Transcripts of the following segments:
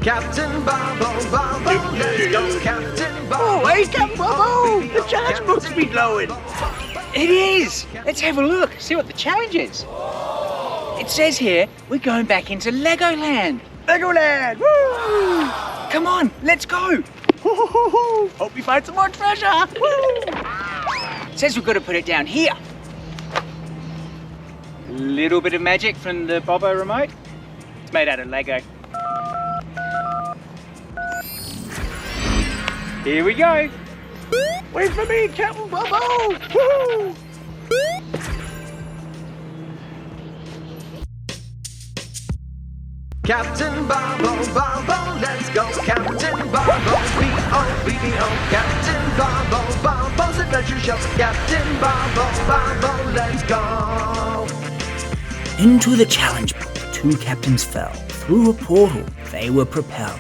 Captain Bobbo, Bobbo, let's go, Captain Bobbo. Oh, hey, Captain Bobbo! The challenge must be glowing. It is! Let's have a look, see what the challenge is. It says here, we're going back into Legoland. Legoland! Woo! Come on, let's go. Hope we find some more treasure. Woo! It says we've got to put it down here. A little bit of magic from the Bobbo remote. It's made out of Lego. Here we go. Wait for me, Captain Bobbo! Woo! Captain Bobbo, Bobbo, let's go, Captain Bobbo, B-O-B-O, Captain Bobbo, Bobbo's Adventure Show, Captain Bobbo, Bobbo, let's go. Into the challenge book, the two captains fell. Through a portal, they were propelled.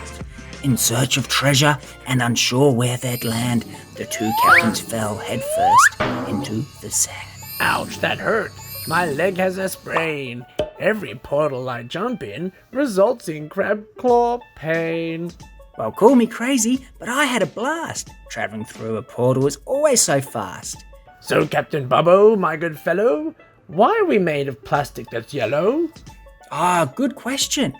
In search of treasure and unsure where they'd land, the two captains fell headfirst into the sand. Ouch, that hurt. My leg has a sprain. Every portal I jump in results in crab claw pain. Well, call me crazy, but I had a blast. Travelling through a portal is always so fast. So, Captain Bobbo, my good fellow, why are we made of plastic that's yellow? Good question.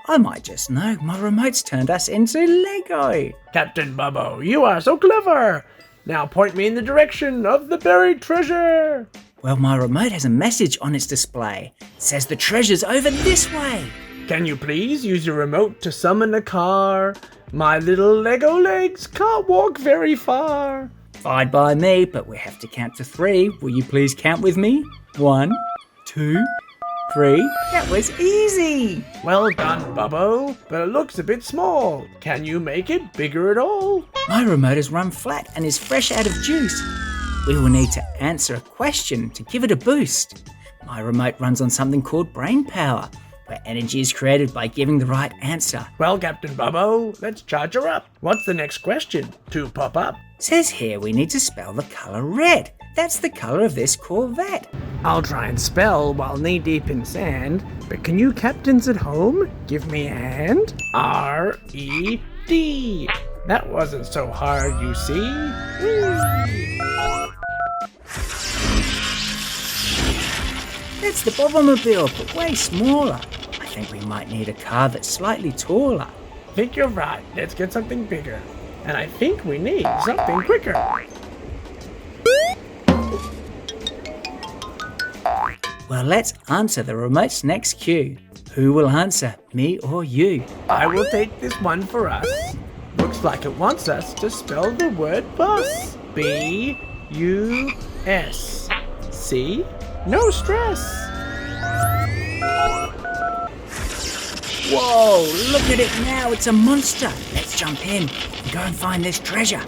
I might just know. My remote's turned us into Lego. Captain Bobbo, you are so clever. Now point me in the direction of the buried treasure. Well, my remote has a message on its display. It says the treasure's over this way. Can you please use your remote to summon a car? My little Lego legs can't walk very far. Fine by me, but we have to count to 3. Will you please count with me? 1, 2, 3. That was easy. Well done, Bobbo, but it looks a bit small. Can you make it bigger at all? My remote has run flat and is fresh out of juice. We will need to answer a question to give it a boost. My remote runs on something called brain power, where energy is created by giving the right answer. Well, Captain Bobbo, let's charge her up. What's the next question to pop up? Says here we need to spell the colour red. That's the colour of this Corvette. I'll try and spell while knee-deep in sand, but can you captains at home give me a hand? R-E-D. That wasn't so hard, you see. That's the Bobbomobile, but way smaller. I think we might need a car that's slightly taller. I think you're right. Let's get something bigger. And I think we need something quicker. Well, let's answer the remote's next cue. Who will answer, me or you? I will take this one for us. Looks like it wants us to spell the word bus. B-U-S. See? No stress. Whoa, look at it now. It's a monster. Let's jump in and go and find this treasure.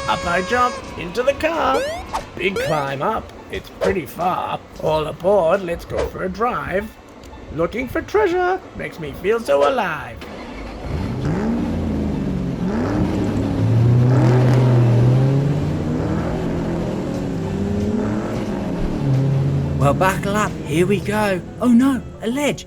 Up I jump into the car. Big climb up. It's pretty far. All aboard, let's go for a drive. Looking for treasure makes me feel so alive. Well, buckle up. Here we go. Oh no, a ledge.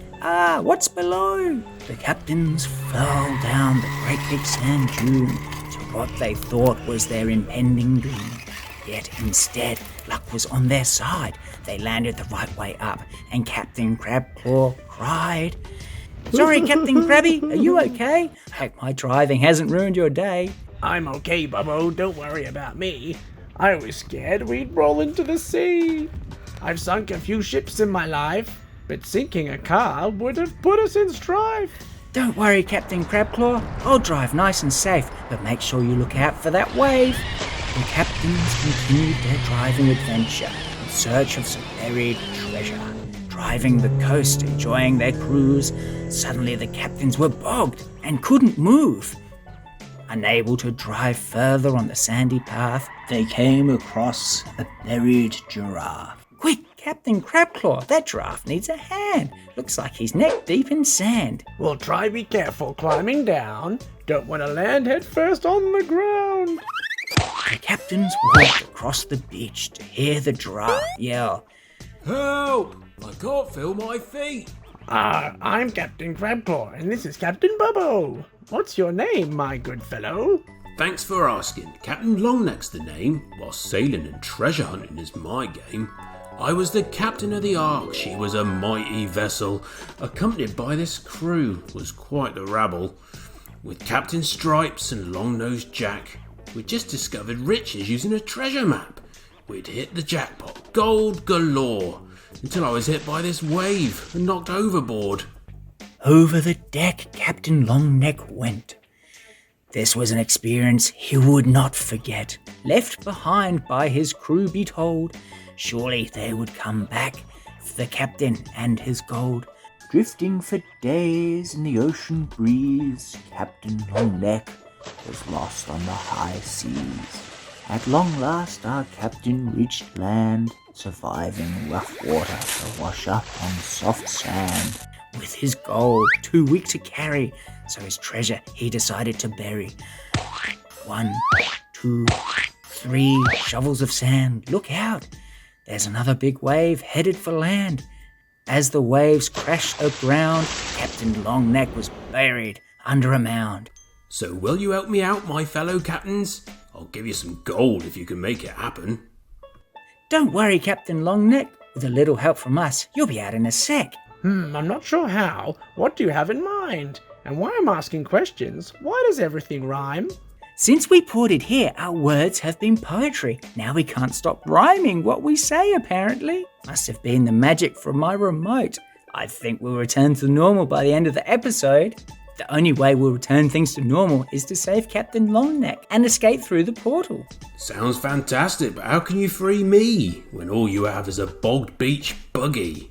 What's below? The captains fell down the great big sand dune to what they thought was their impending doom. Yet instead, luck was on their side. They landed the right way up, and Captain Crabclaw cried, "Sorry, Captain Crabby, are you okay? Hope my driving hasn't ruined your day." I'm okay, Bobbo, don't worry about me. I was scared we'd roll into the sea. I've sunk a few ships in my life, but sinking a car would have put us in strife. Don't worry, Captain Crabclaw. I'll drive nice and safe, but make sure you look out for that wave. The captains continued their driving adventure in search of some buried treasure. Driving the coast, enjoying their cruise, suddenly the captains were bogged and couldn't move. Unable to drive further on the sandy path, they came across a buried giraffe. Quick, Captain Crabclaw, that giraffe needs a hand. Looks like he's neck deep in sand. We'll try be careful climbing down. Don't want to land head first on the ground. The captains walked across the beach to hear the giraffe yell, "Help! I can't feel my feet. I'm Captain Crabclaw, and this is Captain Bobbo. What's your name, my good fellow? Thanks for asking. Captain Longneck's the name, while sailing and treasure hunting is my game. I was the captain of the Ark. She was a mighty vessel, accompanied by this crew. Was quite the rabble. With Captain Stripes and Long-Nosed Jack, we'd just discovered riches using a treasure map. We'd hit the jackpot, gold galore, until I was hit by this wave and knocked overboard. Over the deck Captain Longneck went. This was an experience he would not forget. Left behind by his crew be told, surely they would come back for the captain and his gold. Drifting for days in the ocean breeze, Captain Longneck was lost on the high seas. At long last our captain reached land, surviving rough water to wash up on soft sand. With his gold too weak to carry, so his treasure he decided to bury. 1, 2, 3 shovels of sand. Look out! There's another big wave headed for land. As the waves crashed aground, Captain Longneck was buried under a mound. So will you help me out, my fellow captains? I'll give you some gold if you can make it happen. Don't worry, Captain Longneck. With a little help from us, you'll be out in a sec. I'm not sure how. What do you have in mind? And why I'm asking questions, why does everything rhyme? Since we ported here, our words have been poetry. Now we can't stop rhyming what we say, apparently. Must have been the magic from my remote. I think we'll return to normal by the end of the episode. The only way we'll return things to normal is to save Captain Longneck and escape through the portal. Sounds fantastic, but how can you free me when all you have is a bogged beach buggy?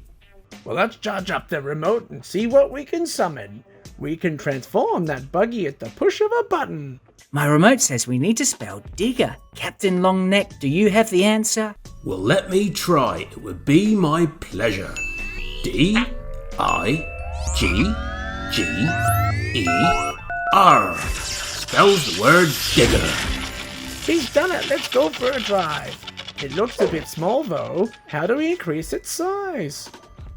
Well, let's charge up the remote and see what we can summon. We can transform that buggy at the push of a button. My remote says we need to spell digger. Captain Longneck, do you have the answer? Well, let me try. It would be my pleasure. D-I-G-G-E-R. Spells the word digger. He's done it. Let's go for a drive. It looks a bit small, though. How do we increase its size?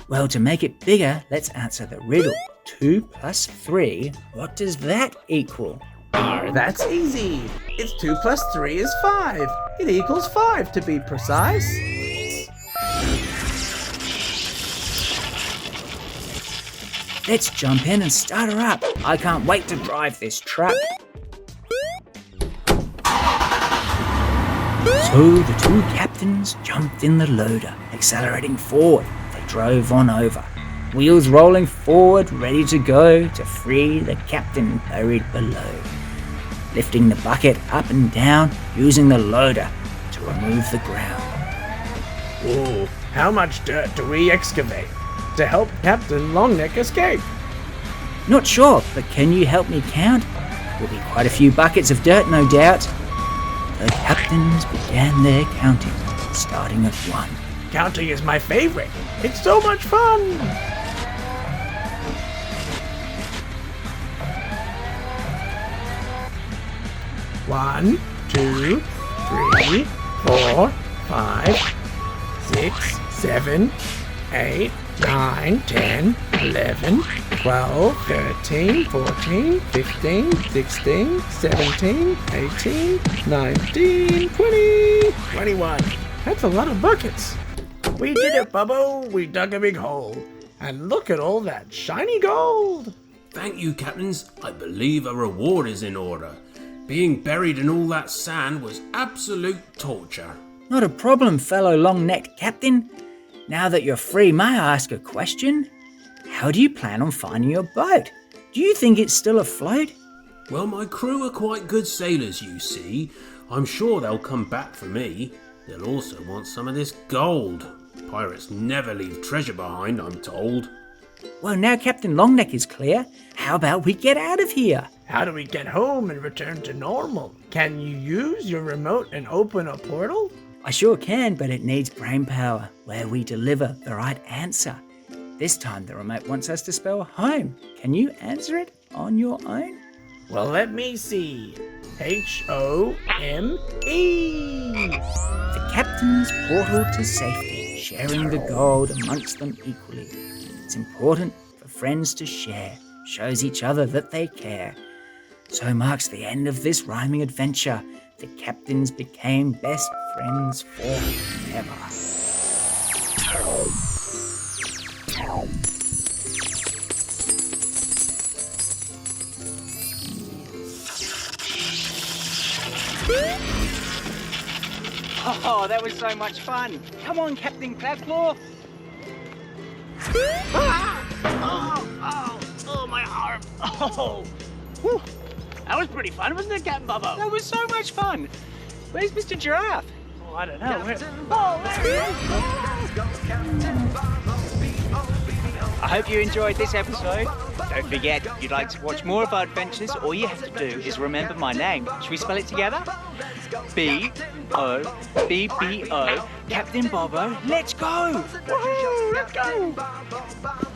Well, to make it bigger, let's answer the riddle. 2 plus 3, what does that equal? That's easy. It's 2 plus 3 is 5. It equals 5 to be precise. Let's jump in and start her up. I can't wait to drive this truck. So the two captains jumped in the loader, accelerating forward. They drove on over. Wheels rolling forward, ready to go to free the captain buried below. Lifting the bucket up and down, using the loader to remove the ground. Ooh, how much dirt do we excavate to help Captain Longneck escape? Not sure, but can you help me count? Will be quite a few buckets of dirt, no doubt. The captains began their counting, starting at 1. Counting is my favorite. It's so much fun. 1, 2, 3, 4, 5, 6, 7, 8, 9, 10, 11, 12, 13, 14, 15, 16, 17, 18, 19, 20, 21. That's a lot of buckets. We did it, Bubbo. We dug a big hole. And look at all that shiny gold. Thank you, captains. I believe a reward is in order. Being buried in all that sand was absolute torture. Not a problem, fellow long-necked captain. Now that you're free, may I ask a question? How do you plan on finding your boat? Do you think it's still afloat? Well, my crew are quite good sailors, you see. I'm sure they'll come back for me. They'll also want some of this gold. Pirates never leave treasure behind, I'm told. Well, now Captain Longneck is clear. How about we get out of here? How do we get home and return to normal? Can you use your remote and open a portal? I sure can, but it needs brain power, where we deliver the right answer. This time the remote wants us to spell home. Can you answer it on your own? Well, let me see. H-O-M-E. The captain's portal to safety sharing the gold amongst them equally. It's important for friends to share, shows each other that they care. So marks the end of this rhyming adventure. The captains became best friends forever. Oh, that was so much fun. Come on, Captain Crabclaw. Oh, my arm. Oh. Whew. That was pretty fun, wasn't it, Captain Bobbo? That was so much fun. Where's Mr. Giraffe? Oh, I don't know. Where... Let's go, Captain Bobbo, B-O-B-B-O. I hope you enjoyed this episode. Don't forget, if you'd like to watch more of our adventures, all you have to do is remember my name. Should we spell it together? B-O-B-B-O, Captain Bobbo. Let's go! Woohoo! Let's go!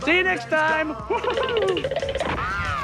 See you next time! Woohoo!